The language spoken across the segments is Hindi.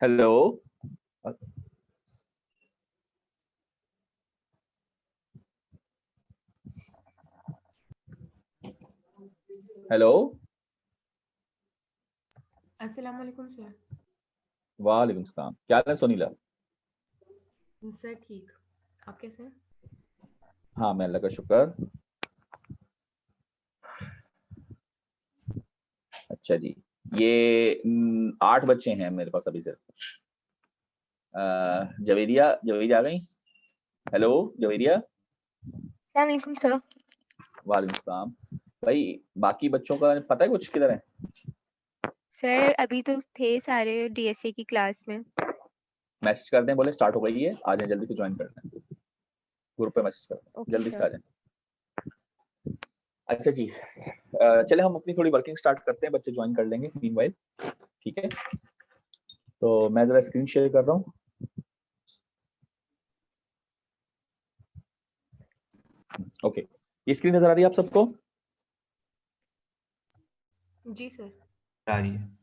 हेलो। हेलो। अस्सलाम वालेकुम सर। वालेकुम सलाम। क्या हाल है सोनीला? सर ठीक, आप कैसे हैं? हाँ, मैं अल्लाह का शुक्र। अच्छा जी। ये 8 बच्चे हैं मेरे पास अभी सिर्फ। जवेरिया जवेरिया आ गई। हेलो जवेरिया। अस्सलाम वालेकुम सर। वालेकुम सलाम। भाई, बाकी बच्चों का पता है कुछ किधर है? सर अभी तो थे सारे डीएसए की क्लास में। मैसेज कर दें, बोले स्टार्ट हो गई है, आ जाए जल्दी से ज्वाइन करते हैं। ग्रुप पे मैसेज कर दें, ओके जल्दी से सर। आ जाए। अच्छा जी। चले हम अपनी थोड़ी वर्किंग स्टार्ट करते हैं, बच्चे ज्वाइन कर लेंगे मीनवाइल। ठीक है, तो मैं जरा स्क्रीन शेयर कर रहा हूँ। ओके, ये स्क्रीन नजर आ रही है आप सबको? जी सर। आ रही है।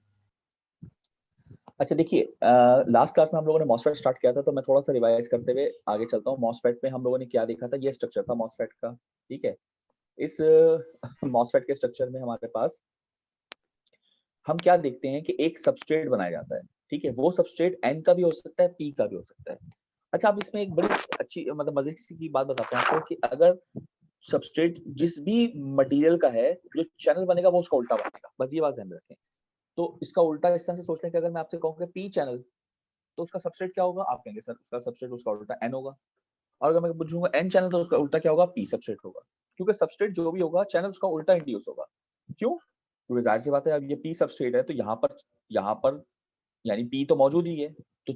अच्छा देखिए, लास्ट क्लास में हम लोगों ने मॉसफेट स्टार्ट किया था, तो मैं थोड़ा सा रिवाइज करते हुए आगे चलता हूँ। मॉसफेट में हम लोगों ने क्या देखा था, ये स्ट्रक्चर था मॉसफेट का। ठीक है, इस मॉसफेट के स्ट्रक्चर में हमारे पास हम क्या देखते हैं कि एक सबस्ट्रेट बनाया जाता है। ठीक है, वो सबस्ट्रेट एन का भी हो सकता है, पी का भी हो सकता है। अच्छा, अब इसमें एक बड़ी अच्छी मतलब मजे की बात बताते हैं आपको कि अगर सबस्ट्रेट जिस भी मटेरियल का है, जो चैनल बनेगा वो उसका उल्टा बनेगा। बस ये बात ध्यान में रखें। तो इसका उल्टा इस तरह से सोचने कि अगर मैं आपसे कहूँ कि पी चैनल, तो उसका सबस्ट्रेट क्या होगा? आप कहेंगे सर उसका सबस्ट्रेट उसका उल्टा एन होगा। और अगर मैं पूछूंगा एन चैनल, तो उसका उल्टा क्या होगा? पी सबस्ट्रेट होगा। क्योंकि सबस्ट्रेट जो भी होगा, चैनल उसका उल्टा इंड्यूस होगा। क्यों? क्योंकि जाहिर सी बात है, अब ये पी सबस्ट्रेट है, तो यहाँ पर यानी पी तो मौजूद ही है। तो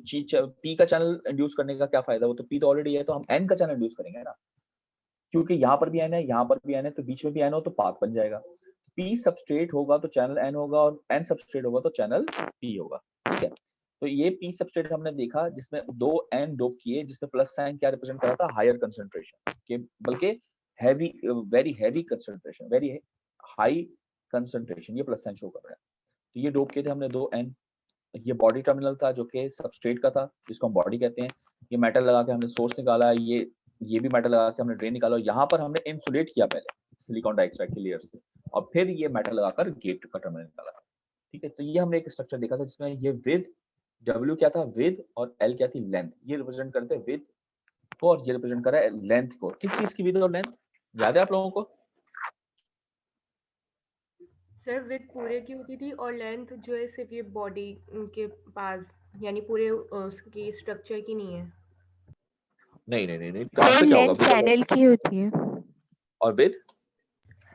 पी का चैनल इंड्यूस करने का क्या फायदा? वो तो पी तो ऑलरेडी है, तो हम एन का चैनल इंड्यूस करेंगे ना। क्योंकि यहाँ पर भी एन है, यहाँ पर भी एन है, तो बीच में भी एन हो तो पाथ बन जाएगा। पी सबस्ट्रेट होगा तो चैनल एन होगा, और एन सबस्ट्रेट होगा तो चैनल पी होगा। ठीक है, तो ये पी सबस्ट्रेट हमने देखा जिसमें दो एन डोप किए, जिसमें प्लस साइन क्या रिप्रेजेंट कर रहा था? हायर कंसंट्रेशन के, बल्कि heavy, very heavy concentration, very high concentration, ये प्लस साइन शो कर रहा है। तो ये डोप किए थे हमने दो एन। ये बॉडी टर्मिनल था जो कि सबस्ट्रेट का था, जिसको हम बॉडी कहते हैं। ये मेटल लगा के हमने सोर्स निकाला, ये भी मेटल लगा के हमने ड्रेन निकाला। यहाँ पर हमने इंसुलेट किया पहले सिलिकॉन डाइऑक्साइड की लेयर से, और फिर ये मेटल लगाकर गेट का टर्मिनल निकाला। ठीक है, तो ये हमने एक स्ट्रक्चर देखा था जिसमें ये विद W क्या था? विद, और L क्या थी? लेंथ। ये रिप्रेजेंट करते हैं विद को, और ये रिप्रेजेंट कर रहा है लेंथ को। किस चीज की विद और लेंथ याद है आप लोगों को? सर विड्थ पूरे की होती थी और लेंथ जो है सिर्फ ये बॉडी के पास, यानी पूरे उसकी स्ट्रक्चर की नहीं है। नहीं नहीं नहीं नहीं, सर कौन सा क्या होगा? लेंथ चैनल की होती है। और विद?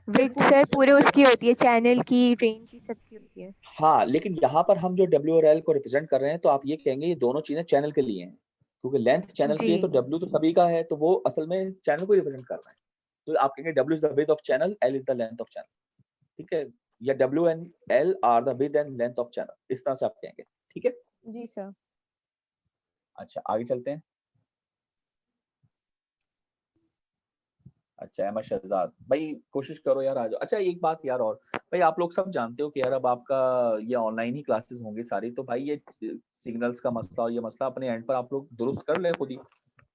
विड्थ सर पूरे उसकी होती है, चैनल की, ड्रेन की, सबकी होती है। हाँ, लेकिन यहाँ पर हम जो W और L को रिप्रेजेंट कर रहे हैं, तो आप ये कहेंगे ये दोनों चीजें चैनल के लिए हैं, क्योंकि लेंथ चैनल की है, तो जी। W तो सभी का है, तो वो असल में चैनल को रिप्रेजेंट कर रहा है। तो आप कहेंगे W is the width of channel, L is the length of channel. ठीक है, या W and L are the width and length of channel, इस तरह से आप कहेंगे। ठीक है, जी सर। अच्छा आगे चलते हैं। अच्छा अहमद शहजाद भाई, कोशिश करो यार आ जाओ। अच्छा एक बात यार, और भाई आप लोग सब जानते हो कि यार अब आपका ये ऑनलाइन ही क्लासेस होंगी सारी, तो भाई ये सिग्नल्स का मसला और ये मसला अपने एंड पर आप लोग दुरुस्त कर ले खुद ही।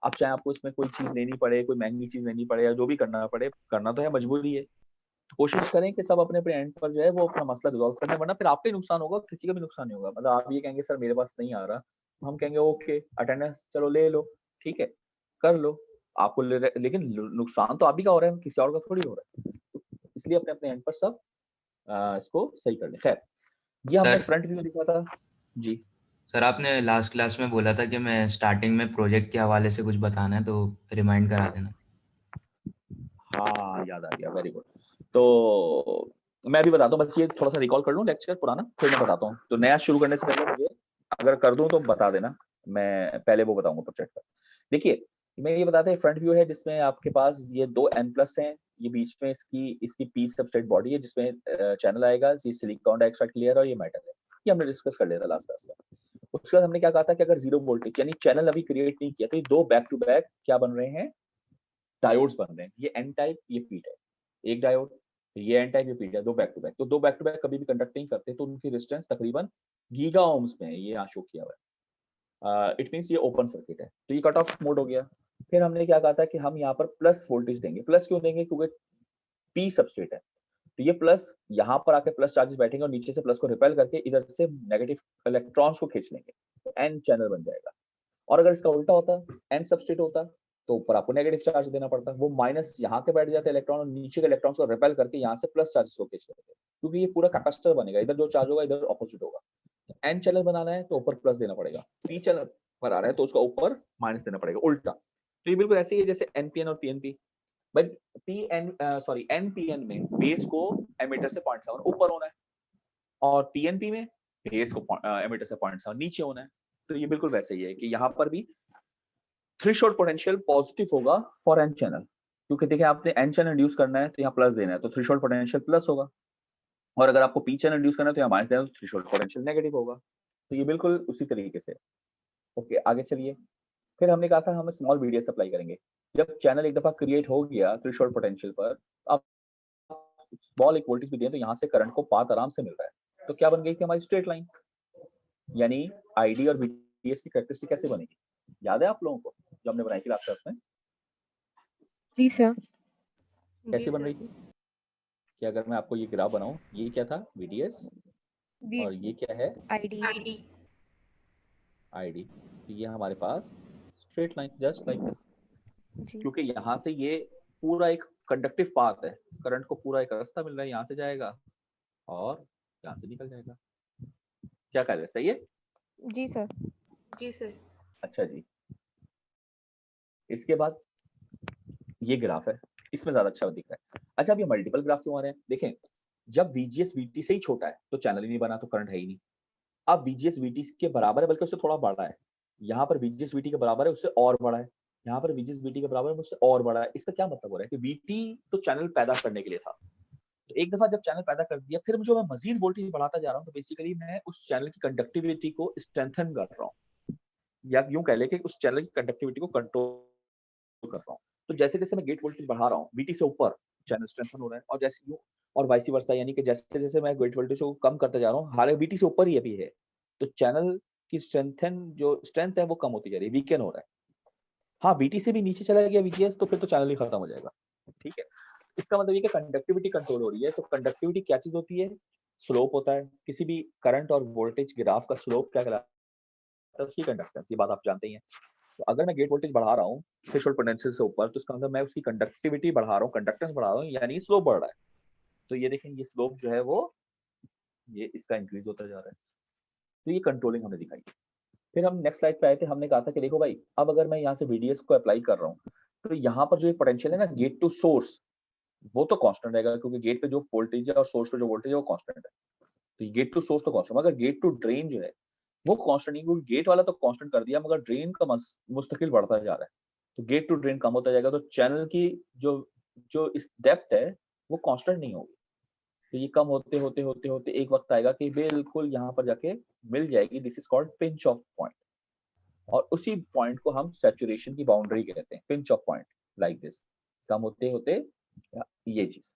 आप चाहे आपको इसमें कोई चीज लेनी पड़े, कोई महंगी चीज लेनी पड़े, या जो भी करना पड़े, करना तो है, मजबूरी है। तो कोशिश करें कि सब अपने अपने एंड पर जो है वो अपना मसला रिजॉल्व करने, वरना फिर आपका ही नुकसान होगा, किसी का भी नुकसान नहीं होगा। मतलब आप ये कहेंगे सर मेरे पास नहीं आ रहा, तो हम कहेंगे ओके अटेंडेंस चलो ले लो, ठीक है कर लो। आपको लेकिन नुकसान तो आप ही का हो रहा है, किसी और का थोड़ी हो रहा है। तो इसलिए अपने अपने एंड पर सब इसको सही कर लें। खैर, ये हमने सर फ्रंट व्यू दिखा था जी। सर आपने लास्ट क्लास में बोला था कि मैं स्टार्टिंग में प्रोजेक्ट के हवाले से कुछ बताना है, तो रिमाइंड करा देना। हाँ याद आ गया, वेरी गुड। तो मैं अभी बताता हूँ, बस ये थोड़ा सा रिकॉल कर लूँ लेक्चर पुराना, फिर मैं बताता हूँ। तो नया शुरू करने से पहले मुझे अगर कर दूं तो बता देना, मैं पहले वो बताऊंगा प्रोजेक्ट का। देखिए, मैं ये बताता हूँ, फ्रंट व्यू है जिसमें आपके पास ये दो N प्लस हैं, ये बीच में इसकी पी सबस्ट्रेट बॉडी है जिसमें चैनल आएगा, ये सिलिकॉन डाइऑक्साइड क्लियर और ये मेटल है। ये हमने डिस्कस कर लिया था लास्ट क्लास में। उसके बाद हमने क्या कहा था कि अगर जीरो वोल्टेज यानी चैनल अभी क्रिएट नहीं किया, तो ये दो बैक टू बैक क्या बन रहे हैं? डायोड्स बन रहे हैं। ये एन टाइप, ये पी टाइप, एक डायोड, ये एन टाइप, ये पी टाइप, दो बैक टू बैक। तो दो बैक टू बैक कभी भी कंडक्ट नहीं करते, तो उनकी रेजिस्टेंस तकरीबन गीगा ओम्स में है, ये यहाँ शो किया हुआ है। इट मीन्स ये ओपन सर्किट है, तो ये कट ऑफ मोड हो गया। फिर हमने क्या कहा था कि हम यहाँ पर प्लस वोल्टेज देंगे। प्लस क्यों देंगे? क्योंकि पी सबस्ट्रेट है, तो ये प्लस यहाँ पर आके प्लस चार्जेस बैठेंगे और नीचे से प्लस को रिपेल करके इधर से नेगेटिव इलेक्ट्रॉन्स को खींच लेंगे, तो एन चैनल बन जाएगा। और अगर इसका उल्टा होता, एन सबस्ट्रेट होता, तो ऊपर आपको नेगेटिव चार्ज देना पड़ता, वो माइनस यहाँ के बैठ जाते इलेक्ट्रॉन और नीचे के इलेक्ट्रॉन्स को रिपेल करके यहाँ से प्लस चार्जेस को खींच लेते, क्योंकि ये पूरा कैपेसिटर बनेगा, इधर जो चार्ज होगा इधर ऑपोजिट होगा। एन चैनल बनाना है तो ऊपर प्लस देना पड़ेगा, पी चैनल पर आ रहा है तो उसका ऊपर माइनस देना पड़ेगा, उल्टा। तो ये बिल्कुल ऐसे ही है जैसे एनपीएन और पीएनपी, बट एनपीएन में बेस को एमिटर से 0.7 ऊपर होना है और पीएनपी में बेस को एमिटर से 0.7 नीचे होना है। तो ये बिल्कुल वैसे ही है कि यहाँ पर भी थ्रेशोल्ड पोटेंशियल पॉजिटिव होगा फॉर एन चैनल, क्योंकि देखिए आपने एन चैनल इंड्यूस करना है तो यहाँ प्लस देना है, तो थ्रेशोल्ड पोटेंशियल प्लस होगा, और अगर आपको पी चैनल इंड्यूस करना है तो यहाँ माइनस देना है, तो थ्रेशोल्ड पोटेंशियल नेगेटिव होगा। तो ये बिल्कुल उसी तरीके से। ओके, आगे चलिए। फिर हमने कहा था हम स्मॉल वीडीएस अप्लाई करेंगे। जब चैनल एक दफा क्रिएट हो गया थ्रेशोल्ड पोटेंशियल पर, अब स्मॉल एक वोल्टेज भी दें तो यहाँ से करंट को पाथ आराम से मिल रहा है। तो क्या बन गई थी हमारी स्ट्रेट लाइन, यानी आईडी और वीडीएस की कैरेक्टरिस्टिक कैसे बनेगी, याद है आप लोगों को जो हमने बनाई थी लास्ट क्लास में? जी सर। कैसे बन रही थी कि अगर मैं आपको ये ग्राफ बनाऊं, ये क्या था वीडीएस और ये क्या है आईडी। आईडी, तो ये हमारे पास straight line just like this, जी क्योंकि यहाँ से ये पूरा एक कंडक्टिव पाथ है, करंट को पूरा एक रास्ता मिल रहा है, यहाँ से जाएगा और यहाँ से निकल जाएगा। क्या कह रहे हैं, सही है? जी सर। जी सर। अच्छा जी, इसके बाद ये ग्राफ है, इसमें ज्यादा अच्छा दिख रहा है। अच्छा, अब ये मल्टीपल ग्राफ क्यों आ रहे हैं? देखें, जब VGS VT से ही छोटा है तो चैनल ही नहीं बना, तो करंट है ही नहीं। अब VGS VT के बराबर है बल्कि उससे थोड़ा बड़ा है, यहाँ पर VGS VT के बराबर है उससे और बड़ा है, यहाँ पर VGS VT के बराबर है उससे और बड़ा है। इसका क्या मतलब हो रहा है कि VT तो चैनल पैदा करने के लिए था, तो एक दफा जब चैनल पैदा कर दिया, फिर जो मैं मजीद वोल्टेज बढ़ाता जा रहा हूँ, तो बेसिकली मैं उस चैनल की कंडक्टिविटी को स्ट्रेंथन कर रहा हूँ, या यूं कह ले कि उस चैनल की कंडक्टिविटी को कंट्रोल कर रहा हूँ। तो जैसे जैसे मैं गेट वोल्टेज बढ़ा रहा हूँ VT से ऊपर, चैनल स्ट्रेंथन हो रहा है, और जैसे यूं और वाइस वर्सा, यानी कि जैसे जैसे मैं गेट वोल्टेज को कम करते जा रहा हूँ, हालांकि VT से ऊपर ही अभी है, तो चैनल की स्ट्रेंथ है वो कम होती जा रही है, वीकन हो रहा है। हाँ, VT से भी नीचे चला गया VGS, तो फिर तो चैनल ही खत्म हो जाएगा। ठीक है, इसका मतलब ये कि कंडक्टिविटी कंट्रोल हो रही है। तो कंडक्टिविटी क्या चीज होती है? स्लोप होता है। किसी भी करंट और वोल्टेज ग्राफ का स्लोप क्या कहलाता है? उसकी कंडक्टेंस, ये बात आप जानते ही हैं। तो अगर मैं गेट वोल्टेज बढ़ा रहा हूँ थ्रेशोल्ड पोटेंशियल से ऊपर, तो इसका मतलब मैं उसकी कंडक्टिविटी बढ़ा रहा हूँ, कंडक्टेंस बढ़ा रहा हूँ, यानी स्लोप बढ़ रहा है। तो ये देखें, ये स्लोप जो है वो ये इसका इंक्रीज होता जा रहा है। तो ये कंट्रोलिंग हमने दिखाई। फिर हम नेक्स्ट स्लाइड पे आए थे, हमने कहा था कि देखो भाई, अब अगर मैं यहाँ से VDS को अप्लाई कर रहा हूँ, तो यहाँ पर जो एक पोटेंशियल है ना गेट टू सोर्स, वो तो कांस्टेंट रहेगा, क्योंकि गेट पे जो वोल्टेज है और सोर्स पे जो वोल्टेज है वो कांस्टेंट है। तो गेट टू सोर्स तो कांस्टेंट, मगर गेट टू ड्रेन जो है वो कांस्टेंट नहीं, क्योंकि गेट वाला तो कांस्टेंट कर दिया, मगर ड्रेन का मुस्तकिल बढ़ता जा रहा है। तो गेट टू ड्रेन कम होता जाएगा, तो चैनल की जो जो इस डेप्थ है वो कांस्टेंट नहीं होगी। तो ये कम होते होते होते होते एक वक्त आएगा कि बिल्कुल यहाँ पर जाके मिल जाएगी। This is called pinch off point, और उसी पॉइंट को हम सैचुरेशन की बाउंड्री कहते हैं, pinch off point, like this. कम होते होते ये चीज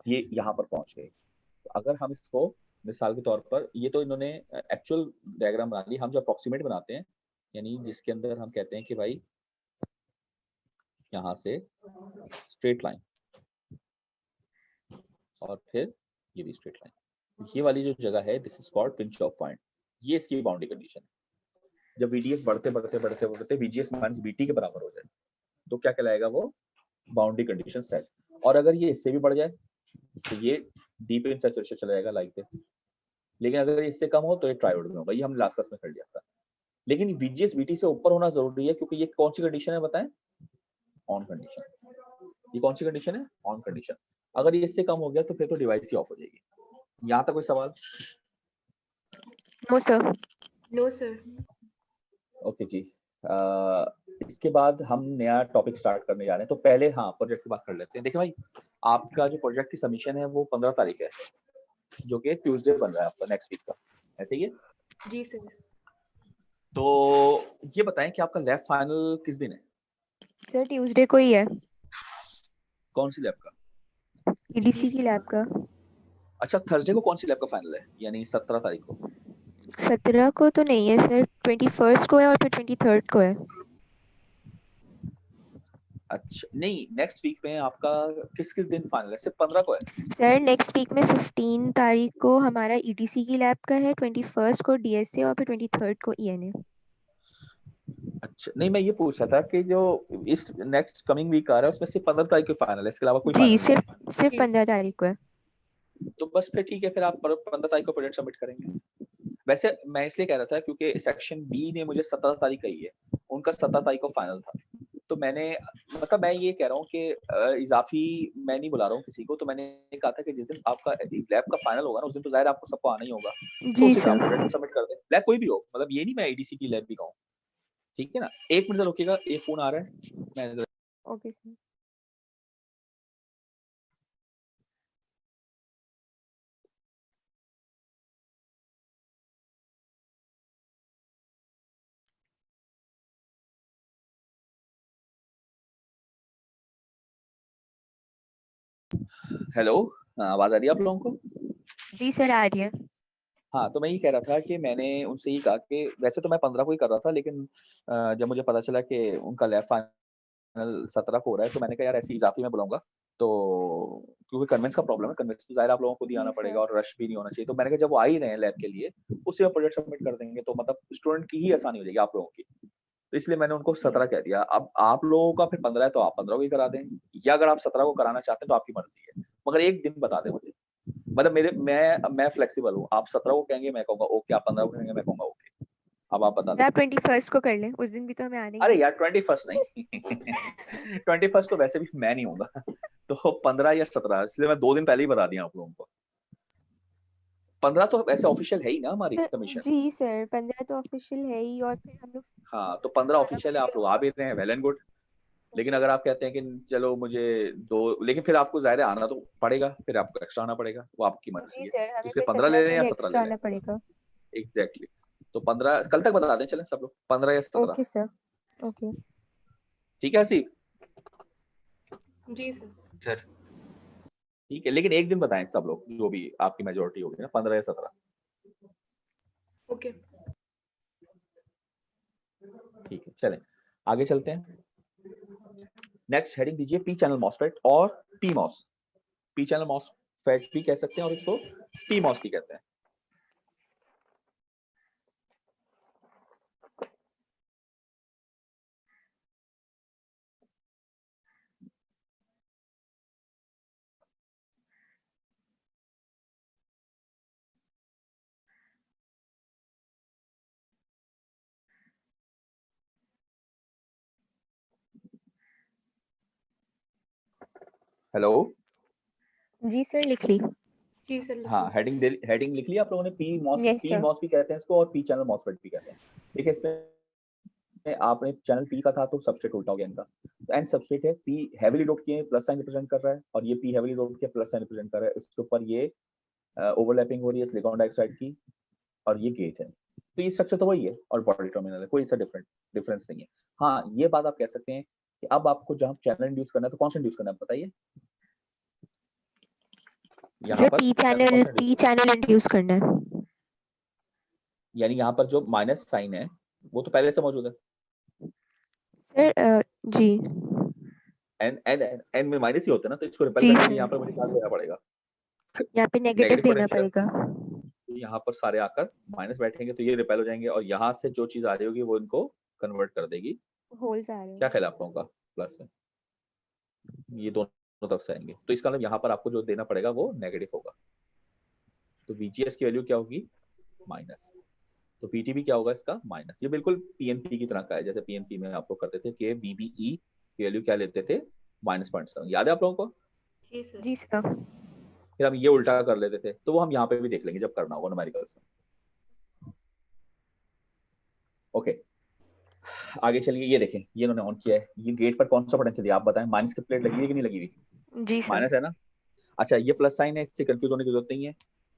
ये यहाँ पर पहुंच गई। तो अगर हम इसको मिसाल के तौर पर, ये तो इन्होंने एक्चुअल डायग्राम बना ली, हम जो अप्रोक्सीमेट बनाते हैं, यानी जिसके अंदर हम कहते हैं कि भाई यहाँ से स्ट्रेट लाइन और फिर ये भी स्ट्रेट लाइन, ये वाली जो जगह है this is called pinch off point, ये इसकी बाउंड्री कंडीशन है। जब VDS बढ़ते बढ़ते बढ़ते बढ़ते VGS माइनस VT के बराबर हो जाए, तो क्या कहलाएगा वो? Boundary condition set. और अगर ये इससे भी बढ़ जाए तो ये डीप इन सैचुरेशन चला जाएगा, लाइक दिस। लेकिन अगर इससे कम हो तो ये ट्रायोड में होगा, ये हम लास्ट क्लास में कर लिया था। लेकिन VGS VT से ऊपर होना जरूरी है, क्योंकि ये कौन सी कंडीशन है बताएं? On condition. ये कौन सी कंडीशन है? On condition. अगर ये इससे कम हो गया तो फिर तो डिवाइस ही ऑफ हो जाएगी। यहाँ तक कोई सवाल? No sir. No sir. Okay जी। इसके बाद हम नया टॉपिक स्टार्ट करने जा रहे हैं, तो पहले हाँ प्रोजेक्ट की बात कर लेते हैं। देखिए भाई, आपका जो प्रोजेक्ट की सबमिशन है वो 15 तारीख है, जो कि ट्यूसडे बन रहा है आपका, नेक्स्ट वीक का, ऐसे ही है? जी सर। तो ये बताएं कि आपका लैब फाइनल किस दिन है? सर ट्यूसडे को ही है, कौन सी लैब का? EDC की लैब का। अच्छा, थर्सडे को कौन सी लैब का फाइनल है, यानी 17 तारीख को? 17 को तो नहीं है सर, 21st को है और फिर 23rd को है। अच्छा नहीं, नेक्स्ट वीक में आपका किस किस दिन फाइनल है? सिर्फ 15 को है? सर नेक्स्ट वीक में 15 तारीख को हमारा ईटीसी की लैब का है, 21st को डीएसए और फिर 23rd को ईएनए। अच्छा नहीं, मैं ये पूछ रहा था कि जो इस नेक्स्ट कमिंग वीक आ रहा है उसमें सिर्फ 15 तारीख को फाइनल है, इसके अलावा कोई जी फाइनल नहीं है? सिर्फ 15 तारीख को है। तो बस फिर ठीक है, फिर आप 15 तारीख को प्रोजेक्ट सबमिट करेंगे। वैसे मैं इसलिए कह रहा था क्योंकि सेक्शन बी ने मुझे 17 तारीख कही है, उनका 17 तारीख को फाइनल था। तो मैंने मतलब मैं ये कह रहा हूँ कि इजाफी मैं नहीं बुला रहा हूँ किसी को, तो मैंने कहा था कि जिस दिन आपका लैब का फाइनल होगा ना, उस दिन तो जाहिर आपको सबको आना ही होगा, तो जी उसी दिन आप सर। प्रोजेक्ट सबमिट कर दें। लैब कोई भी हो, मतलब ये नहीं मैं एडीसी की लैब भी कहूँ, ठीक है ना? एक मिनट रुकिएगा, ये फोन आ रहा है, मैं ओके सर। हेलो, आवाज आ रही है आप लोगों को? जी सर आ रही है। हाँ, तो मैं ये कह रहा था कि मैंने उनसे ये कहा कि वैसे तो मैं 15 को ही कर रहा था, लेकिन जब मुझे पता चला कि उनका लैब फाइनल 17 को हो रहा है, तो मैंने कहा यार ऐसे इजाफी में बुलाऊंगा, तो क्योंकि कन्वेंस का प्रॉब्लम है, कन्वेंस तो जाहिर आप लोगों को भी जी आना पड़ेगा सर। और रश भी नहीं होना चाहिए। तो मैंने कहा जब वो आ ही रहे हैं लैब के लिए, उसी में प्रोजेक्ट सबमिट कर देंगे, तो मतलब स्टूडेंट की ही आसानी हो जाएगी आप लोगों की। तो इसलिए मैंने उनको 17 कह दिया। अब आप लोगों का फिर 15 है, तो आप 15 को ही करा दें, या अगर आप 17 को कराना चाहते हैं तो आपकी मर्जी है, मगर एक दिन बता दें मुझे। मतलब मैं फ्लेक्सिबल हूँ, आप 17 को कहेंगे मैं कहूंगा ओके, आप 15 को कहेंगे मैं कहूंगा ओके। अब आप बता दें। आप 21st को कर लें, उस दिन भी तो हमें आना ही अरे है। यार 21 नहीं 21 तो वैसे भी मैं नहीं हूँगा, तो 15 या 17, इसलिए मैं 2 दिन पहले ही बता दिया आप लोगों को। 15 तो वैसे ऑफिशियल है ही ना हमारी सबमिशन। जी सर 15 तो ऑफिशियल है ही, और फिर हम लोग हाँ, तो 15 सारा ऑफिशियल कुछ है, फिर आप लोग आ होगा। भी रहे हैं, वेल एंड गुड। लेकिन जी अगर आप कहते हैं कि चलो मुझे 2, लेकिन फिर आपको ज़ाहिर है आना तो पड़ेगा, फिर आपको एक्स्ट्रा आना पड़ेगा, वो आपकी मर्जी जी है। सर, तो हमें इसलिए फिर 15 17 ले लें के या लिए 17 ले एक्स्ट्रा लें। आना पड़ेगा। एग्जैक्टली। तो 15 कल तक बता दें, चलें सब लोग 15 या 17। Okay sir. ओके। ठीक है हसीब? जी सर। सर ठीक है, लेकिन एक दिन बताएं सब लोग, जो भी आपकी मेजोरिटी होगी ना, 15 या 17। ओके। ठीक है, चलें आगे चलते हैं। नेक्स्ट हेडिंग दीजिए पी चैनल मॉसफेट और P MOS. P channel MOSFET भी कह सकते हैं और इसको पी मॉस भी कहते हैं। हेलो, जी सर लिख ली। जी सर लिख हाँ, ली। हेडिंग लिख ली आप लोगों ने? Yes P sir. मॉस भी कहते हैं इसको और पी चैनल मॉसफेट भी कहते हैं। देखिए इसमें आपने चैनल पी का था तो सबस्ट्रेट उल्टा हो गया इनका, तो एन सबस्ट्रेट है, पी हैवीली डोप किए प्लस साइन रिप्रेजेंट कर रहा है, और ये पी हैवीली डोप किए प्लस साइन रिप्रेजेंट कर रहा है। इसके ऊपर ये ओवरलैपिंग हो रही है सिलिकॉन डाइऑक्साइड की, और ये गेट है। तो ये स्ट्रक्चर तो वही है और बॉडी टर्मिनल है, कोई ऐसा डिफरेंस नहीं है। हाँ, ये बात आप कह सकते हैं कि अब आपको जहाँ चैनल इंड्यूस करना है तो कौन सा इंड्यूस करना है बताइए। यहाँ सर पर चैनल कौन सा पी इंड्यूस, चैनल इंट्रोड्यूस करना है। यानी यहाँ पर जो माइनस साइन है वो तो पहले से मौजूद है। सर जी। एन एन एन में माइनस ही होते हैं ना, तो इसको रिपेल जी करने के लिए यहाँ पर सर, मुझे क्या देना पड़ेगा? यहाँ पे नेगेटिव नेगेटिव देना पोटेंशियल। पड़ेगा। तो यहाँ पर सारे आकर माइनस बैठेंगे तो ये रिपेल हो जाएंगे, और यहाँ से जो चीज आ रही होगी वो इनको कन्वर्ट कर देगी। होल्स आ रहे क्या हैं। ख्याल है आप लोगों का? प्लस है, ये दोनों तरफ से आएंगे, तो इसका मतलब यहाँ पर आपको जो देना पड़ेगा वो नेगेटिव होगा। तो VGS की वैल्यू क्या होगी? माइनस। तो PTB क्या होगा इसका? माइनस। ये बिल्कुल PNP की तरह का है, जैसे PNP में आप लोग करते थे कि BBE की वैल्यू क्या लेते थे? -0.7। याद है आप लोगों को? जी सर। जी सर। फिर हम ये उल्टा कर लेते थे, तो वो हम यहाँ पे भी देख लेंगे जब करना होगा न्यूमेरिकल्स में। ओके, आगे चलिए। ये देखें, ये इन्होंने ऑन किया है, ये गेट पर कौन सा पोटेंशियल दिया आप बताएं। माइनस की प्लेट लगी है कि नहीं लगी हुई? जी सर। माइनस है ना? अच्छा, ये प्लस साइन है, इससे कंफ्यूज होने की जरूरत नहीं है,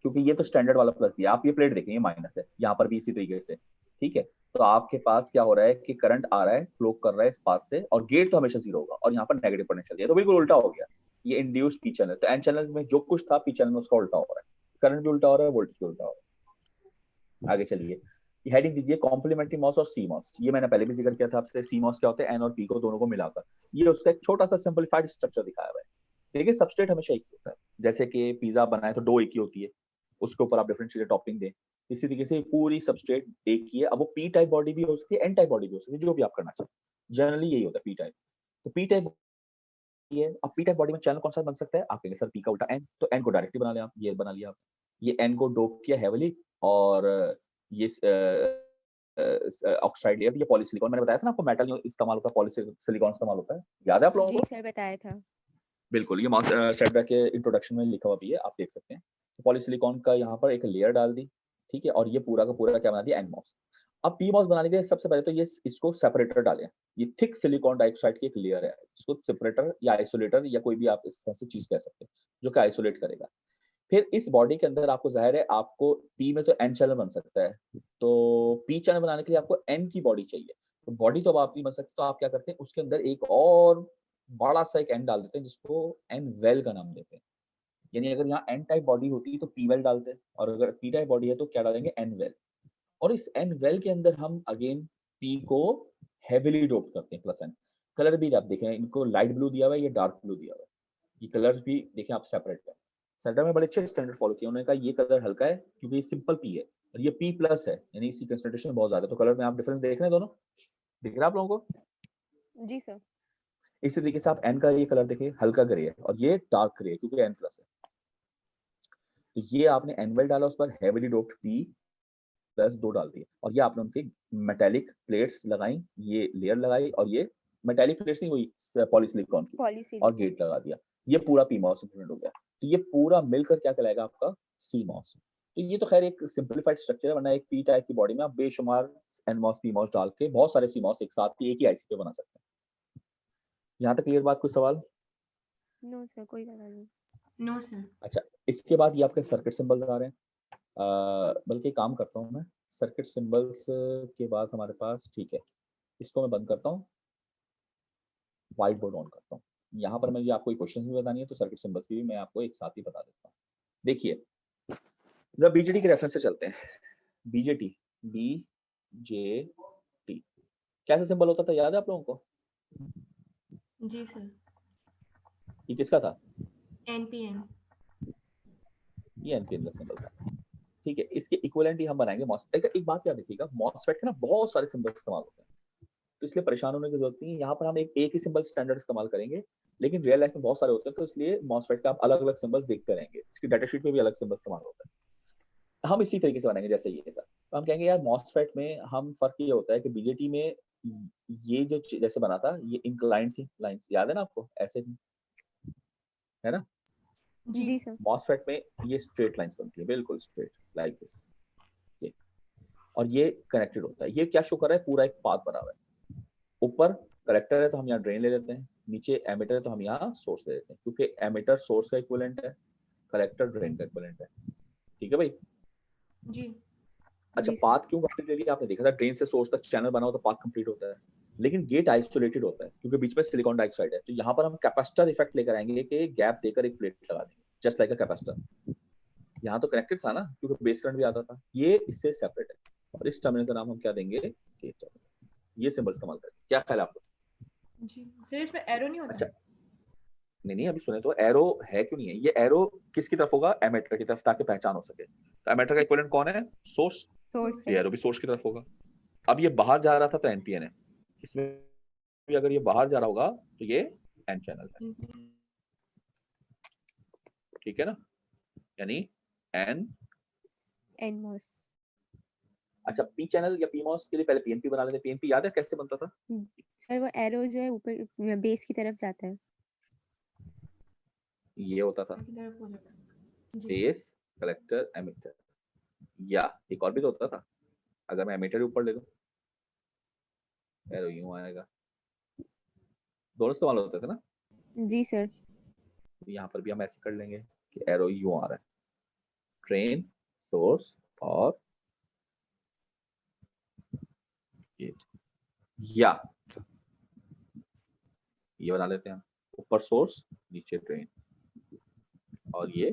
क्योंकि ये तो स्टैंडर्ड वाला प्लस दिया। आप ये प्लेट देखें, ये माइनस है, यहाँ पर भी इसी तरीके से। ठीक है, तो आपके पास क्या हो रहा है कि करंट आ रहा है, फ्लो कर रहा है इस पाथ से, और गेट तो हमेशा 0 होगा, और यहाँ पर नेगेटिव पोटेंशियल दिया, तो बिल्कुल उल्टा हो गया। ये इंड्यूस्ड पी चैनल, तो एन चैनल में जो कुछ था पी चैनल में उसका उल्टा हो रहा है। करंट भी उल्टा हो रहा है, वोल्टेज भी उल्टा हो रहा है। आगे चलिए, हेडिंग दीजिए कॉम्प्लीमेंट्री मॉस और सी मॉस। ये मैंने पहले भी जिक्र किया था आपसे। सी मॉस क्या होता है, एन और पी को दोनों को मिलाकर, ये उसका एक छोटा सा सिंपलीफाइड स्ट्रक्चर दिखाया हुआ है। देखिए सबस्ट्रेट हमेशा एक ही होता है, जैसे कि पिज्जा बनाए तो डो एक ही होती है, उसके ऊपर आप डिफरेंट चीजें टॉपिंग दें, इसी तरीके से पूरी सबस्ट्रेट एक ही है। अब वो पी टाइप बॉडी भी हो सकती है, एन टाइप बॉडी भी हो सकती है, जो भी आप करना चाहें, जनरली यही होता है पी टाइप। तो पी टाइप ये, अब पी टाइप बॉडी में चैनल कौन सा बन सकता है, आप कहेंगे सर पी का उल्टा एन, तो एन को डायरेक्टली बना लिया आप, ये बना लिया आप, ये एन को डोप किया हेवली, और ये ऑक्साइड लेयर, ये पॉलीसिलिकॉन, मैंने बताया था ना आपको, मेटल इस्तेमाल होता है, पॉलीसिलिकॉन इस्तेमाल होता है, याद है आप लोगों जी को? सर बताया था। बिल्कुल, ये सेटबैक के इंट्रोडक्शन में लिखा हुआ भी है, आप देख सकते हैं। तो पॉलीसिलिकॉन का यहाँ पर एक लेयर डाल दी, ठीक है, और ये पूरा का पूरा क्या बना दिया, एनमॉस। अब पीमॉस बनाने के लिए सबसे पहले तो ये इसको सेपरेटर डालें। ये थिक सिलिकॉन डाइऑक्साइड की एक लेयर है, इसको सेपरेटर या आइसोलेटर या कोई भी आप इस तरह से चीज कह सकते हैं, जो कि आइसोलेट करेगा। फिर इस बॉडी के अंदर आपको जाहिर है, आपको पी में तो एन चैनल बन सकता है, तो पी चैनल बनाने के लिए आपको एन की बॉडी चाहिए। तो बॉडी तो अब आप नहीं बन सकते, तो आप क्या करते हैं, उसके अंदर एक और बड़ा सा एक एन डाल देते हैं, जिसको एन वेल का नाम देते हैं। यानी अगर यहाँ एन टाइप बॉडी होती तो पी वेल डालते हैं, और अगर पी टाइप बॉडी है तो क्या डालेंगे, एन वेल। और इस एन वेल के अंदर हम अगेन पी को हेविली डोप करते हैं, प्लस एन। कलर भी आप देखें, इनको लाइट ब्लू दिया हुआ है, ये डार्क ब्लू दिया हुआ है, ये कलर्स भी देखें आप सेपरेट है। सेंटर में बड़े अच्छे स्टैंडर्ड फॉलो किया, उन्होंने कहा ये कलर हल्का है क्योंकि ये सिंपल पी है, और ये पी प्लस है, यानी इसकी कंसंट्रेशन बहुत ज्यादा है। तो कलर में आप डिफरेंस देख रहे हैं, दोनों दिख रहा है आप लोगों को? जी सर। इसी तरीके से आप एन का ये कलर देखिए, हल्का ग्रे है, और ये डार्क ग्रे है क्योंकि एन प्लस है। तो ये आपने एन वेल डाला, उस पर हेविली डोप्ड पी प्लस 2 डाल दिए, और ये आपने उनके मेटेलिक प्लेट्स लगाई, ये लेयर लगाई, और ये मेटेलिक प्लेट्स नहीं, वही पॉलीसिलिकॉन की, और पॉलीसिलिकॉन। गेट लगा दिया। ये पूरा पीमॉस इम्प्लीमेंट हो गया। तो ये पूरा मिलकर क्या कहलाएगा आपका, सीमॉस। तो ये तो खैर एक सिंपलीफाइड स्ट्रक्चर है, वरना एक पी टाइप की बॉडी में आप बेशुमार एनमॉस पीमॉस डाल के बहुत सारे सीमॉस एक साथ एक ही आईसी पे बना सकते हैं। यहाँ तक क्लियर बात, कोई सवाल? नो सर, कोई सवाल नहीं। No sir. अच्छा, इसके बाद ये आपके सर्किट सिंबल्स आ रहे हैं। बल्कि काम करता हूँ मैं, सर्किट सिंबल्स के बाद हमारे पास, ठीक है, इसको मैं बंद करता हूँ, व्हाइट बोर्ड ऑन करता हूँ। यहाँ पर मुझे आपको क्वेश्चन भी बतानी है, तो सर्किट सिंबल्स भी मैं आपको एक साथ ही बता देता हूँ। देखिए, जब बीजेटी के रेफरेंस से चलते हैं, बीजेटी, बीजेटी कैसा सिंबल होता था, याद है आप लोगों को? जी सर। ये किसका था? एनपीएन। ये एनपीएन का सिंबल था, ठीक है। इसके इक्विवेलेंट ही हम बनाएंगे मॉसफेट। एक बात याद रखिएगा, मॉसफेट के ना बहुत सारे सिंबल इस्तेमाल होते हैं, तो इसलिए परेशान होने की जरूरत नहीं है। यहाँ पर हम एक ही सिंबल स्टैंडर्ड इस्तेमाल करेंगे, लेकिन रियल लाइफ में बहुत सारे होते हैं, तो इसलिए मॉसफेट का आप अलग अलग सिंबल्स देखते रहेंगे, इसकी डाटा शीट में भी अलग सिंबल इस्तेमाल होता है। हम इसी तरीके से बनाएंगे जैसे ये था। तो हम कहेंगे यार मॉसफेट में हम फर्क ये होता है कि बीजेटी में ये जो जैसे बना था, ये इंक्लाइंड थी लाइंस, याद है ना आपको, ऐसे थी, है ना? जी। जी सर। मॉसफेट में ये स्ट्रेट लाइंस बनती है, बिल्कुल स्ट्रेट लाइक दिस, और ये कनेक्टेड होता है। ये क्या शो कर रहा है, पूरा एक पाथ बना हुआ है। ऊपर कलेक्टर है तो हम यहाँ ड्रेन ले लेते हैं, नीचे एमिटर है तो हम यहाँ सोर्स ले लेते हैं, क्योंकि एमिटर सोर्स का इक्विवेलेंट है, कलेक्टर ड्रेन का इक्विवेलेंट है। ठीक है भाई? जी। अच्छा, जी सर। पाथ क्यों कंप्लीट, आपने देखा था ड्रेन से सोर्स तक चैनल बना हो तो पाथ कंप्लीट होता है, लेकिन गेट आइसोलेटेड होता है क्योंकि बीच में सिलिकॉन डाइऑक्साइड है। तो यहाँ पर हम कैपेसिटर इफेक्ट लेकर आएंगे कि गैप देकर एक प्लेट लगा देंगे, जस्ट लाइक अ कैपेसिटर। यहाँ तो कनेक्टेड था ना, क्योंकि बेस करंट भी आता था, ये इससे सेपरेट है, और इस टर्मिनल का नाम हम क्या देंगे, गेट टर्मिनल। ये सिंबल इस्तेमाल करेंगे, क्या ख्याल है आपको? जी सर, इसमें एरो नहीं होता? अच्छा, नहीं, अभी सुने तो, एरो है क्यों नहीं है, ये एरो किसकी तरफ होगा, एमिटर की तरफ, ताकि पहचान हो सके। तो एमिटर का इक्विवेलेंट कौन है, सोर्स, सोर्स ये है। एरो भी सोर्स की तरफ होगा। अब ये बाहर जा रहा था तो एनपीएन है, इसमें भी अगर ये बाहर जा रहा होगा तो ये एन चैनल है, ठीक है ना, यानी एन। एनमॉस। अच्छा, पी चैनल या पीमॉस के लिए पहले पीएनपी बना लेते हैं। पीएनपी याद है कैसे बनता था? सर वो एरो जो है ऊपर बेस की तरफ जाता है। ये होता था जी। बेस, कलेक्टर, एमिटर, या एक और भी तो होता था, अगर मैं एमिटर ऊपर ले लूं, एरो यूं आएगा, दोनों इस्तेमाल होते थे ना। जी सर। यहाँ पर भी हम ऐसे कर लेंगे कि एरो यूं आ रहा है, ट्रेन, सोर्स और गेट, या ये बना लेते हैं, ऊपर सोर्स, नीचे ट्रेन, और ये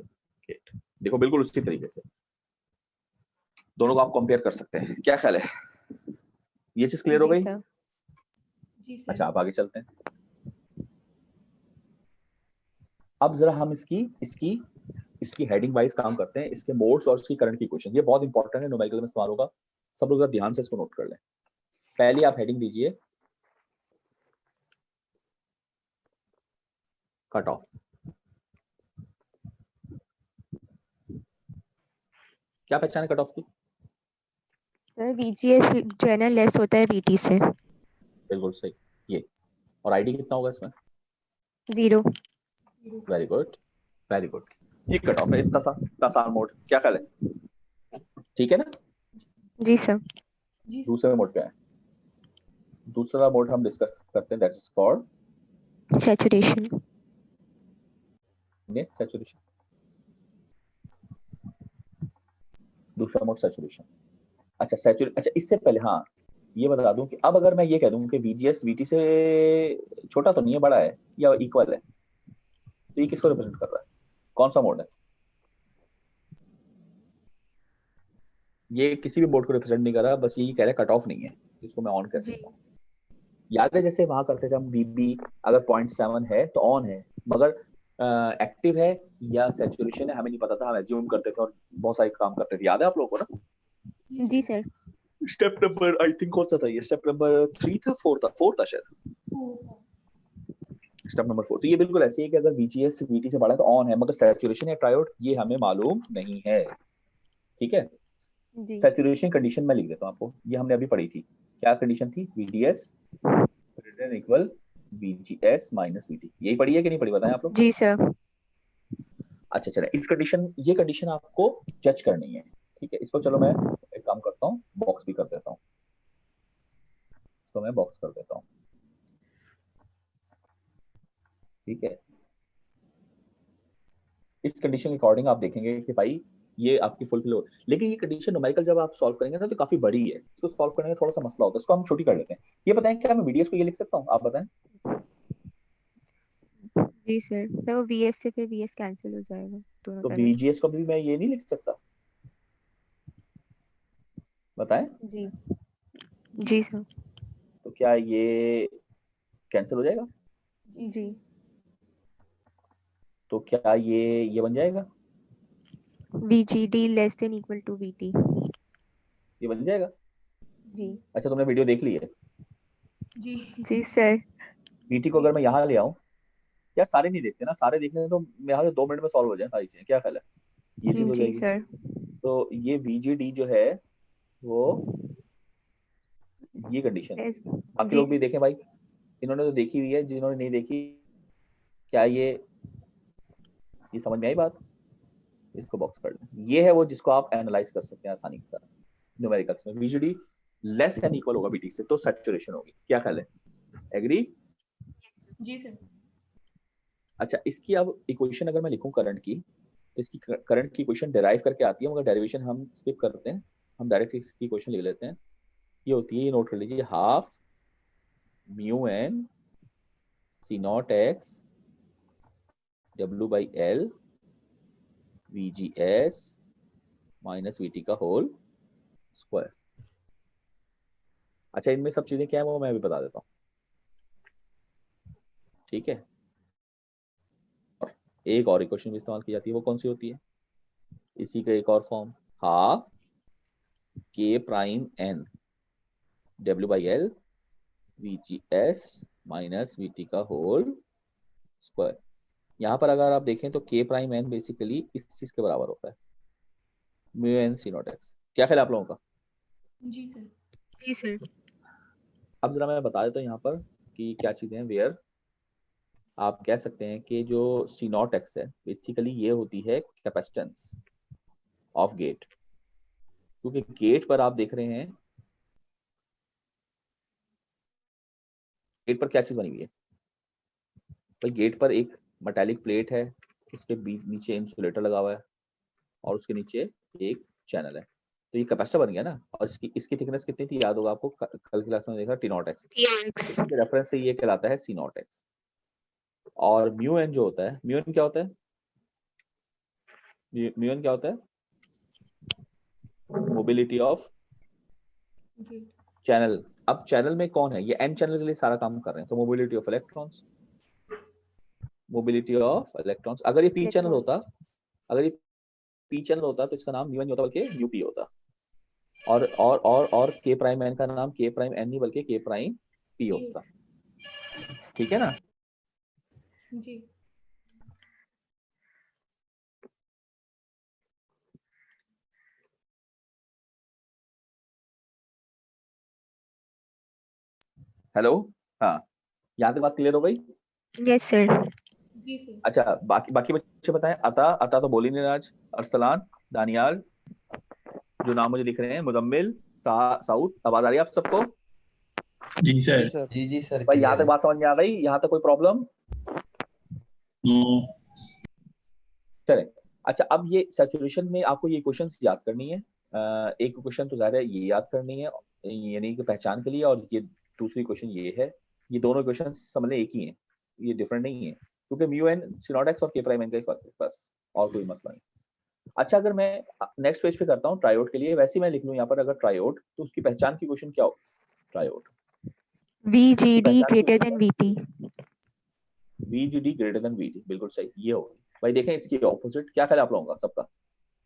गेट। देखो बिल्कुल उसी तरीके से दोनों को आप कंपेयर कर सकते हैं। क्या ख्याल है, ये चीज क्लियर हो जी गई? सर। जी सर। अच्छा, आप आगे चलते हैं। अब जरा हम इसकी हेडिंग वाइज काम करते हैं, इसके मोड्स और इसकी करंट की क्वेश्चन। ये बहुत इंपॉर्टेंट है, न्यूमेरिकल में इस्तेमाल होगा, सब लोग जरा ध्यान से इसको नोट कर लें। पहले आप हेडिंग दीजिए कट ऑफ। क्या पहचान है कट ऑफ की? सर VGS जो है ना लेस होता है VT से। बिल्कुल सही। ये और आईडी कितना होगा इसमें? 0। Very good, very good. ये कट ऑफ है इसका आसान मोड। क्या ख्याल है, ठीक है ना? जी सर। जी दूसरे मोड पे आए। दूसरा मोड हम डिस्कस करते हैं, that is called saturation. Saturation. दूसरा मोड सैचुरेशन। अच्छा, इससे पहले हाँ ये बता दूं कि अब अगर मैं ये कह दूं कि VGS VT से छोटा तो नहीं है, बड़ा है या इक्वल है, तो ये किसको रिप्रेजेंट कर रहा है, कौन सा मोड है? ये किसी भी मोड को रिप्रेजेंट नहीं कर रहा, बस ये कह रहा है कट ऑफ नहीं है, इसको मैं ऑन कर जी सकता हूँ। याद है जैसे वहां करते थे हम, VB अगर 0.7 है तो ऑन है, मगर एक्टिव है या सैचुरेशन है हमें नहीं पता था, हम एज्यूम करते थे और बहुत सारे काम करते थे। याद है आप लोगों को ना? जी sir. Step number I think कौन सा था ये, स्टेप नंबर 3 था, 4 था शायद, स्टेप नंबर 4। तो ये बिल्कुल ऐसे ही है कि अगर VGS VT से बड़ा है तो ऑन है, मगर सैचुरेशन या ट्रायोड ये हमें मालूम नहीं है। ठीक है, जी सैचुरेशन कंडीशन में लिख देता हूँ आपको, ये हमने अभी पढ़ी थी। क्या कंडीशन थी? VDS greater than equal VGS minus VT। यही पढ़ी है कि नहीं पढ़ी, बताएं आप लोग। जी सर। अच्छा चले, इस कंडीशन, ये कंडीशन आपको जज करनी है। ठीक है, इसको चलो मैं एक काम करता हूँ, बॉक्स भी कर देता हूँ, इसको मैं बॉक्स कर देता हूँ। ठीक है, इस कंडीशन के अकॉर्डिंग आप देखेंगे कि भाई ये आपकी फुलफिल हो, लेकिन ये कंडीशन न्यूमेरिकल जब आप सॉल्व करेंगे ना तो काफी बड़ी है, इसको सॉल्व करने में थोड़ा सा मसला होता है, इसको हम छोटी कर लेते हैं। ये बताएं क्या मैं VDS को ये लिख सकता हूँ, आप बताएं। जी सर। तो वो VS से फिर VS कैंसिल हो जाएगा दोनों तो तरफ। VGS को भी मैं ये नहीं लिख सकता, बताएं। जी जी सर। तो क्या ये कैंसिल हो जाएगा? जी तो क्या ये बन जाएगा, VGD less than equal to VT। ये बन जाएगा? जी अच्छा, तुमने वीडियो देख ली है? जी जी सर। VT को अगर मैं यहाँ ले आऊँ, यार सारे नहीं देखते ना, सारे देखने तो यहाँ से 2 मिनट में सॉल्व हो जाए सारी चीजें। क्या ख्याल है, ये चीज हो जी जाएगी। सर। तो ये VGD जो है वो ये कंडीशन है। लेस। बाकी जी लोग भी देखें भाई, इन्होंने तो देखी हुई है, जिन्होंने नहीं देखी, क्या ये समझ में आई बात? इसको बॉक्स कर लें। ये है वो जिसको आप एनालाइज कर सकते हैं आसानी के साथ न्यूमेरिकल्स में। VGD लेस एंड इक्वल होगा VT से तो सैचुरेशन होगी। क्या ख्याल है, एग्री? जी सर। अच्छा, इसकी अब इक्वेशन अगर मैं लिखूं करंट की, तो इसकी करंट की इक्वेशन डिराइव करके आती है, मगर डेरिवेशन हम स्किप करते हैं, हम डायरेक्ट इसकी इक्वेशन लिख लेते हैं। ये होती है, ये नोट कर लीजिए, half mu n C naught x W by L VGS minus VT का होल स्क्वायर। अच्छा, इनमें सब चीजें क्या है वो मैं अभी बता देता हूँ। ठीक है, और एक और इक्वेशन भी इस्तेमाल की जाती है, वो कौन सी होती है? इसी का एक और form, half K prime N W by L VGS minus VT का होल स्क्वायर। यहाँ पर अगर आप देखें तो K प्राइम N बेसिकली इस चीज के बराबर होता है, mu n C naught x. क्या ख्याल है आप लोगों का? जी सर। जी सर। अब जरा मैं बता देता हूँ यहाँ पर कि क्या चीजें हैं। वेयर आप कह सकते हैं कि जो सी नॉट एक्स है बेसिकली ये होती है कैपेसिटेंस ऑफ गेट, क्योंकि गेट पर आप देख रहे हैं, गेट पर क्या चीज बनी हुई है भाई? गेट पर एक मेटालिक प्लेट है, उसके बीच नीचे इंसुलेटर लगा हुआ है और उसके नीचे एक चैनल है, तो ये कैपेसिटर बन गया ना। और इसकी थिकनेस कितनी थी याद होगा आपको, कल क्लास में देखा, टी नॉट एक्स। TX। इसके रेफरेंस से ये कहलाता है सी नॉट एक्स। और म्यू एन जो होता है, म्यू एन क्या होता है, म्यू एन क्या होता है? मोबिलिटी ऑफ जी चैनल। अब चैनल में कौन है, ये n चैनल के लिए सारा काम कर रहे हैं, तो mobility of electrons, mobility of electrons. अगर ये p चैनल होता, अगर ये p चैनल होता तो इसका नाम म्यू n होता बल्कि यूपी होता, और k प्राइम n का नाम k प्राइम n नहीं बल्कि k प्राइम p होता। ठीक है ना? जी हेलो, हाँ, यहाँ तक बात क्लियर हो गई? Yes sir. जी सर। अच्छा, बाकी बाकी बच्चे बताएं। अता अता तो बोल ही नहीं रहा आज। अरसलान, दानियाल, जो नाम मुझे लिख रहे हैं, मुदम्मिल, साउद, आवाज आ रही है आप सबको? जी सर। जी सर भाई यहाँ क्लियर तक है। बात समझ में आ गई? यहाँ तक कोई प्रॉब्लम? चले, अच्छा, अब ये सैचुरेशन में आपको ये क्वेश्चंस याद करनी है। एक क्वेश्चन तो ज़ाहिर है ये याद करनी है, यानी कि पहचान के लिए, और ये दूसरी क्वेश्चन ये है। ये दोनों क्वेश्चन समझ लें एक ही हैं, ये डिफरेंट नहीं है, क्योंकि mu n C naught x और के प्राइम एन का ही फर्क है बस, और कोई मसला नहीं। अच्छा, अगर मैं नेक्स्ट पेज पे करता हूँ ट्रायोड के लिए, वैसे ही मैं लिख लूँ यहाँ पर अगर ट्रायोड, तो उसकी पहचान की क्वेश्चन क्या हो? Triode VGD greater than VT। VGD greater than VT, बिल्कुल सही, ये होगी। भाई देखें इसकी ऑपोजिट क्या ख्याल है आप लोगों का सबका?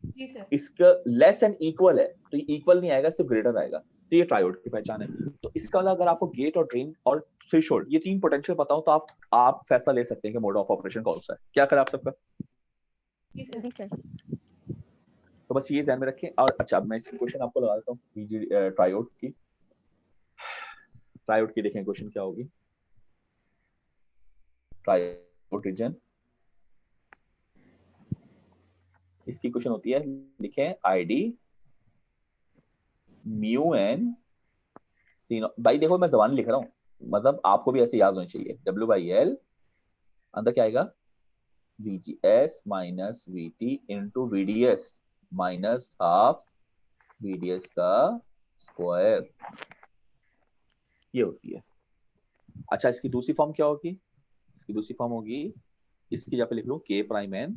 जी सर। इसका लेस एंड इक्वल है, तो इक्वल नहीं आएगा, सिर्फ ग्रेटर आएगा, तो ये ट्रायोड की पहचान है। तो इसका मतलब अगर आपको गेट और ड्रेन और थ्रेशोल्ड ये तीन पोटेंशियल पता हो, तो आप फैसला ले सकते हैं कि मोड ऑफ ऑपरेशन कौन सा है। क्या ख्याल है आप सबका? जी सर। जी सर। तो बस ये ध्यान में रखें। और अच्छा, अब मैं इसकी क्वेश्चन आपको लगा देता हूँ ट्रायोड की। ट्रायोड की देखें क्वेश्चन क्या होगी। ट्रायोड रीजन, इसकी क्वेश्चन होती है, लिखें आईडी म्यू एन सी। भाई देखो मैं जबान लिख रहा हूँ, मतलब आपको भी ऐसे याद होनी चाहिए। W/L अंदर क्या आएगा? VGS minus VT into VDS minus half VDS का स्क्वायर, ये होती है। अच्छा, इसकी दूसरी फॉर्म क्या होगी? इसकी दूसरी फॉर्म होगी, इसकी जगह पे लिख लो K प्राइम N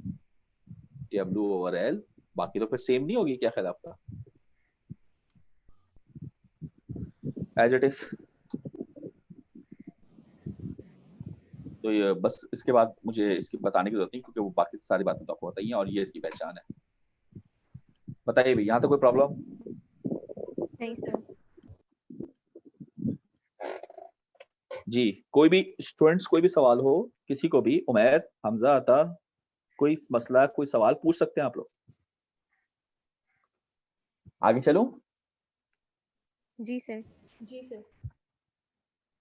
W/L। बाकी तो फिर सेम नहीं होगी, क्या ख्याल है आपका? As it is. तो ये बस, इसके बाद मुझे इसकी बताने की जरूरत नहीं, क्योंकि वो बाकी सारी बातें तो आपको बताइए, और ये इसकी पहचान है। बताइए भाई, यहाँ तो कोई प्रॉब्लम? नहीं सर। जी, कोई भी स्टूडेंट्स, कोई भी सवाल हो किसी को भी, उमैर, हमजा, अता, कोई मसला, कोई सवाल पूछ सकते हैं आप लोग। आगे चलूं? जी सर। जी सर।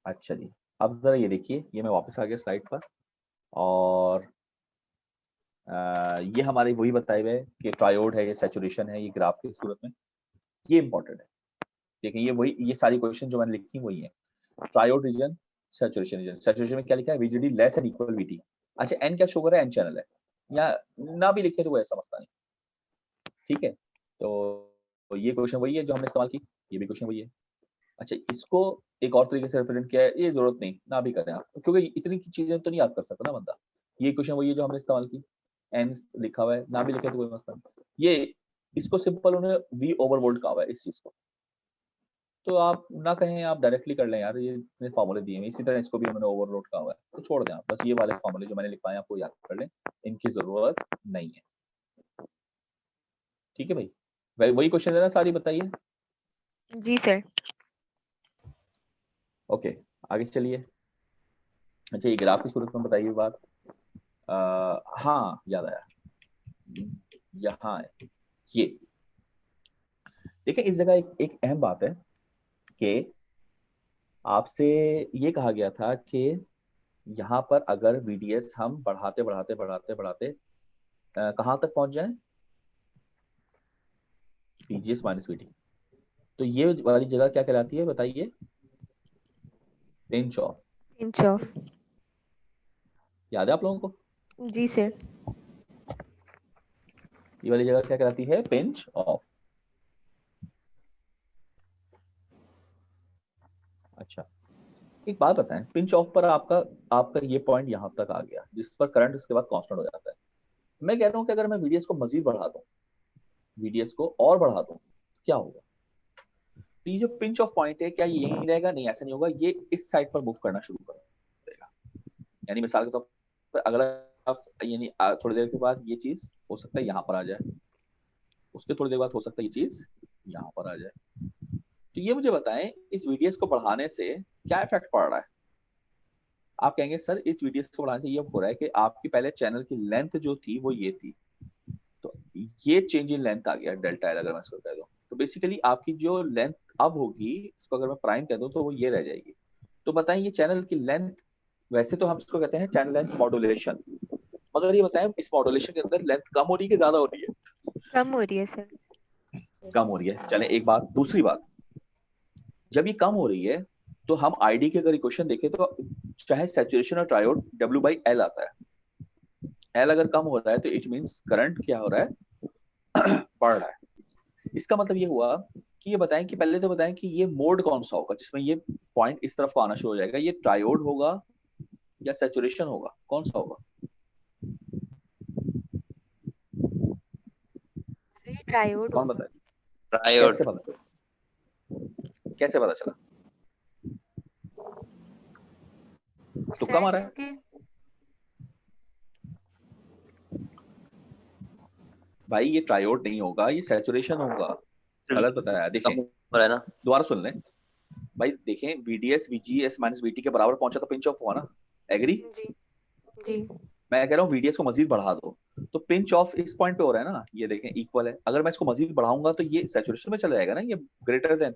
अच्छा जी, अब जरा ये देखिए, ये मैं वापस आ गया स्लाइड पर, और ये हमारे वही बताए हुए कि ट्रायोड है, ये सैचुरेशन है, ये ग्राफ की सूरत में, ये इंपॉर्टेंट है। देखिए ये वही, ये सारी क्वेश्चन जो मैंने लिखी वही है। Triode region, saturation region. Saturation में क्या लिखा है? VGD less and equal VT। अच्छा, n क्या शो कर रहा है? n चैनल है, या ना भी लिखे तो वो ऐसा मसला नहीं। ठीक है, तो ये क्वेश्चन वही है जो हमने इस्तेमाल की, ये भी क्वेश्चन वही है। अच्छा, इसको एक और तरीके से रिप्रेजेंट किया है, ये जरूरत नहीं, ना भी करें आप, क्योंकि इतनी चीजें तो नहीं याद कर सकता ना बंदा। ये क्वेश्चन वही है जो हमने इस्तेमाल की, n लिखा हुआ है, ना भी लिखे तो कोई मसला नहीं। ये इसको सिंपल उन्होंने V ओवर वोल्ट कहा हुआ है इस चीज को, तो आप ना कहें, आप डायरेक्टली कर लें यार, ये इतने फॉर्मूले दिए हैं। इसी तरह इसको भी उन्होंने ओवरलोड कहा हुआ है, तो छोड़ दें आप, बस ये वाले फॉर्मूले जो मैंने लिखवाए आपको याद कर लें, इनकी जरूरत नहीं है। ठीक है भाई, वही क्वेश्चन है ना सारी, बताइए। जी सर। ओके, आगे चलिए। अच्छा, ये ग्राफ की सूरत में बताइए बात। हाँ, याद आया, यहाँ है ये। देखिए इस जगह एक अहम बात है कि आपसे ये कहा गया था कि यहाँ पर अगर VDS हम बढ़ाते बढ़ाते बढ़ाते बढ़ाते कहाँ तक पहुंच जाए? VGS minus VT। तो ये वाली जगह क्या कहलाती है बताइए? Pinch of. Pinch of. याद है आप लोगों को? जी सर। ये वाली जगह क्या कहलाती है? Pinch of. अच्छा, एक बात बताएं, पिंच ऑफ पर आपका ये पॉइंट यहाँ तक आ गया, जिस पर करंट उसके बाद कांस्टेंट हो जाता है। मैं कह रहा हूँ कि अगर मैं VDS को मजीद बढ़ा दूं, VDS को और बढ़ा दूं, क्या होगा? तो ये जो पिंच ऑफ पॉइंट है क्या ये यहीं रहेगा? नहीं, ऐसा नहीं होगा, ये इस साइड पर मूव करना शुरू कर देगा। यानी मिसाल के तौर पर अगला यानी थोड़ी देर के बाद ये चीज हो सकता है यहाँ पर आ जाए, उसके थोड़ी देर बाद हो सकता है ये चीज यहाँ पर आ जाए। तो ये मुझे बताएं इस VDS को बढ़ाने से क्या इफेक्ट पड़ रहा है? आप कहेंगे सर इस VDS को बढ़ाने से ये हो रहा है कि आपकी पहले चैनल की लेंथ जो थी वो ये थी, तो ये चेंज इन लेंथ आ गया डेल्टा एल, अगर मैं इसको कह दूं तो बेसिकली आपकी जो लेंथ अब होगी, इसको अगर मैं प्राइम कह दूं तो वो ये रह जाएगी। तो बताएं ये चैनल की लेंथ, वैसे तो हम इसको कहते हैं चैनल लेंथ मॉड्यूलेशन, मगर ये बताएं इस मॉड्यूलेशन के अंदर लेंथ कम हो रही है कि ज्यादा हो रही है? कम हो रही है सर। कम हो रही है। चलें एक बात, दूसरी बात, जब ये कम हो रही है तो हम आईडी के अगर इक्वेशन देखें तो चाहे सैचुरेशन और ट्रायोड W/L आता है। L अगर कम हो रहा है तो इट मींस करंट क्या हो रहा है? बढ़ रहा है। इसका मतलब ये हुआ कि ये बताएं कि पहले तो बताएं कि ये मोड कौन सा होगा जिसमें ये पॉइंट इस तरफ को आना शुरू हो जाएगा, ये ट्रायोड होगा या सैचुरेशन होगा, कौन सा होगा? सर ये ट्रायोड कौन होगा। बताए? ट्रायोड। कैसे पता चला? तो सर कम आ रहा है। क्योंकि भाई ये ट्रायोड नहीं होगा, ये सैचुरेशन होगा। गलत बताया। देखें कम हो रहा है ना। दोबारा सुन लें भाई, देखें VDS VGS माइनस VT के बराबर पहुंचा तो पिंच ऑफ हुआ ना, एग्री? जी जी मैं कह रहा हूँ VDS को मजीद बढ़ा दो तो पिंच ऑफ इस पॉइंट पे हो रहा है ना, ये देखें इक्वल है। अगर मैं इसको मजीद बढ़ाऊंगा तो ये सैचुरेशन में चला जाएगा ना, ये ग्रेटर देन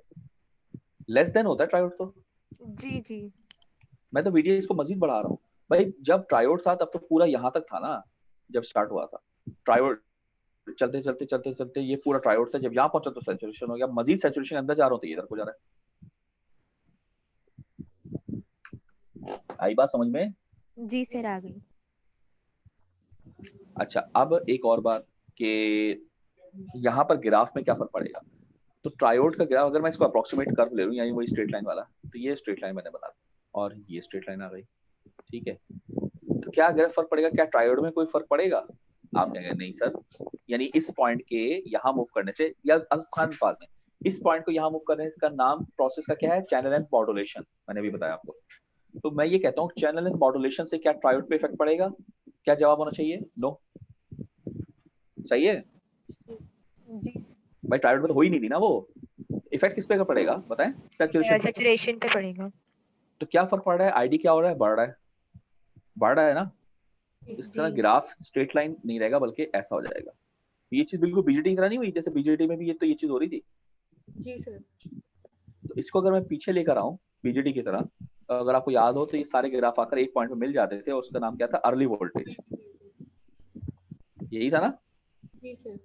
लेस देन होता है ट्रायोड तो। जी जी मैं तो VDS को मजीद बढ़ा रहा हूँ भाई। जब ट्रायोड था तब तो पूरा यहाँ तक था ना, जब स्टार्ट हुआ था ट्रायोड, चलते चलते चलते चलते ये पूरा ट्रायोड था, जब यहाँ पहुंचा तो सैचुरेशन हो गया, मजीद सैचुरेशन अंदर जा रहा हूँ तो ये इधर को जा रहा है। आई बात समझ में? जी सर आ गई। अच्छा अब एक और बात कि यहाँ पर ग्राफ में क्या फर्क पड़ेगा? तो ट्रायोड का ग्राफ अगर मैं इसको अप्रोक्सीमेट कर्व ले लूँ, यानी वही स्ट्रेट लाइन वाला, तो ये स्ट्रेट लाइन मैंने बना दी और ये स्ट्रेट लाइन आ गई, ठीक है। तो क्या ग्राफ फर्क पड़ेगा? क्या ट्रायोड में कोई फर्क पड़ेगा? आप कहेंगे नहीं सर, यानी इस पॉइंट के यहाँ मूव करने से या आसान बात में इस पॉइंट को यहाँ मूव करने का नाम प्रोसेस का क्या है? Channel length modulation. मैंने भी बताया आपको। तो मैं ये कहता हूँ चैनल लेंथ मॉड्यूलेशन से क्या ट्रायोड पे इफेक्ट पड़ेगा? क्या जवाब होना चाहिए? नो। सही है जी भाई, ट्रायोड में तो हो ही नहीं थी ना वो। इफेक्ट किस पे का पड़ेगा बताएं? सैचुरेशन। सैचुरेशन पे पड़ेगा। तो क्या फर्क पड़ रहा है? आईडी क्या हो रहा है? बढ़ रहा है, बढ़ रहा है ना। इस तरह जी ग्राफ स्ट्रेट लाइन नहीं रहेगा बल्कि ऐसा हो जाएगा। ये चीज बिल्कुल बीजेटी की तरह नहीं हुई, जैसे बीजेटी में भी ये तो ये चीज हो रही थी। जी सर। तो इसको अगर मैं पीछे लेकर आऊं बीजेटी की तरह, तो अगर आपको याद हो तो ये सारे ग्राफ आकर एक पॉइंट पे मिल जाते थे और उसका नाम क्या था? Early voltage. यही था ना। जी सर।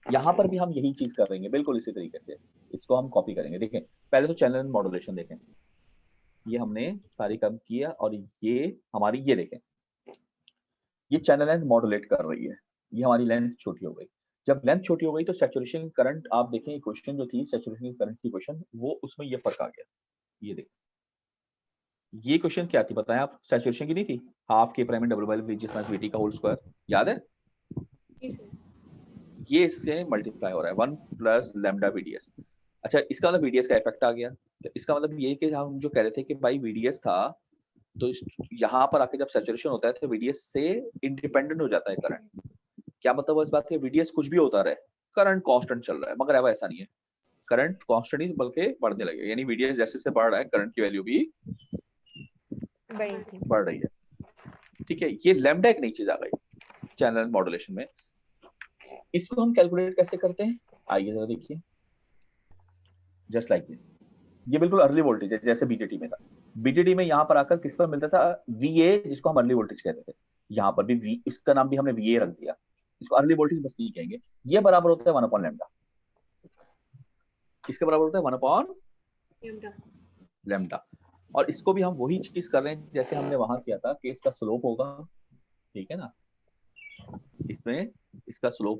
यहाँ पर भी हम यही चीज करेंगे बिल्कुल इसी तरीके से, इसको हम कॉपी करेंगे। देखें पहले तो चैनल मॉड्यूलेशन देखें, ये हमने सारी काम किया और ये हमारी ये देखें ये चैनल लेंथ मॉड्यूलेट कर रही है, ये हमारी लेंथ छोटी हो गई। जब लेंथ छोटी हो गई तो सैचुरेशन करंट, आप देखें क्वेश्चन जो थी सैचुरेशन करंट की क्वेश्चन, वो उसमें ये फर्क आ गया। ये देखें ये क्वेश्चन क्या थी बताएं आप? सैचुरेशन की नहीं थी, हाफ के प्राइम WL/VT का होल स्क्वायर, याद है? जी सर। ये इससे मल्टीप्लाई हो रहा है 1 + लैम्डा VDS। अच्छा इसका मतलब VDS का इफेक्ट आ गया। तो इसका मतलब ये कि हम जो कह रहे थे कि भाई VDS था, तो यहाँ पर आके जब सैचुरेशन होता है तो VDS से इंडिपेंडेंट हो जाता है करंट। क्या मतलब है इस बात के? VDS कुछ भी होता रहे, करंट कांस्टेंट चल रहा है, मगर अब ऐसा नहीं है, करंट कांस्टेंट ही बल्कि बढ़ने लगे, यानी VDS जैसे जैसे बढ़ रहा है करंट की वैल्यू भी बढ़ेगी। बढ़ रही है। ठीक है, ये लैम्डा एक नई चीज आ गई चैनल मॉड्यूलेशन में। इसको हम कैलकुलेट कैसे करते हैं? आइए जरा देखिए। जस्ट लाइक दिस, ये बिल्कुल अर्ली वोल्टेज है जैसे बीजेटी में था। बीजेटी में यहाँ पर आकर किस पर मिलता था? VA, जिसको हम अर्ली वोल्टेज कहते थे। यहाँ पर भी V, इसका नाम भी हमने VA रख दिया, इसको अर्ली वोल्टेज बस नहीं कहेंगे। ये बराबर होता है 1 लैम्डा। इसके बराबर होता है 1 लैम्डा। लैम्डा। और इसको भी हम वही चीज कर रहे हैं जैसे हमने वहां किया था कि इसका स्लोप होगा, ठीक है ना, इसमें इसका स्लोप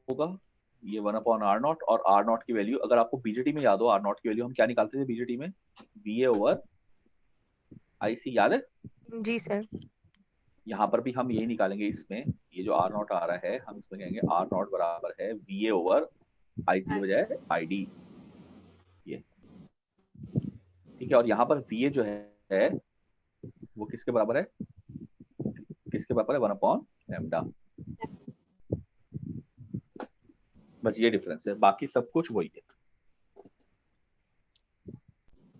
होगा ये 1/R0, और R0 की वैल्यू अगर आपको बीजेटी में याद हो, R0 की वैल्यू हम क्या निकालते थे बीजेटी में? VA/IC, याद है? जी सर। यहाँ पर भी हम यही निकालेंगे। इसमें ये जो R0 आ रहा है हम इसमें कहेंगे R0 बराबर है VA/IC। IC के बजाय ID, ये ठीक है। और यहाँ पर VA जो है वो किसके बराबर है, किसके बराबर है, 1/लैम्डा। बस ये डिफरेंस है, बाकी सब कुछ वही है,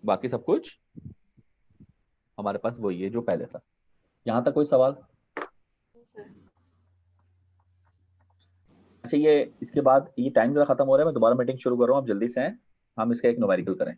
बाकी सब कुछ हमारे पास वही है जो पहले था। यहाँ तक कोई सवाल? अच्छा, ये इसके बाद ये टाइम जरा खत्म हो रहा है, मैं दोबारा मीटिंग शुरू कर रहा हूँ, आप जल्दी से हैं, हम इसका एक न्यूमेरिकल करें।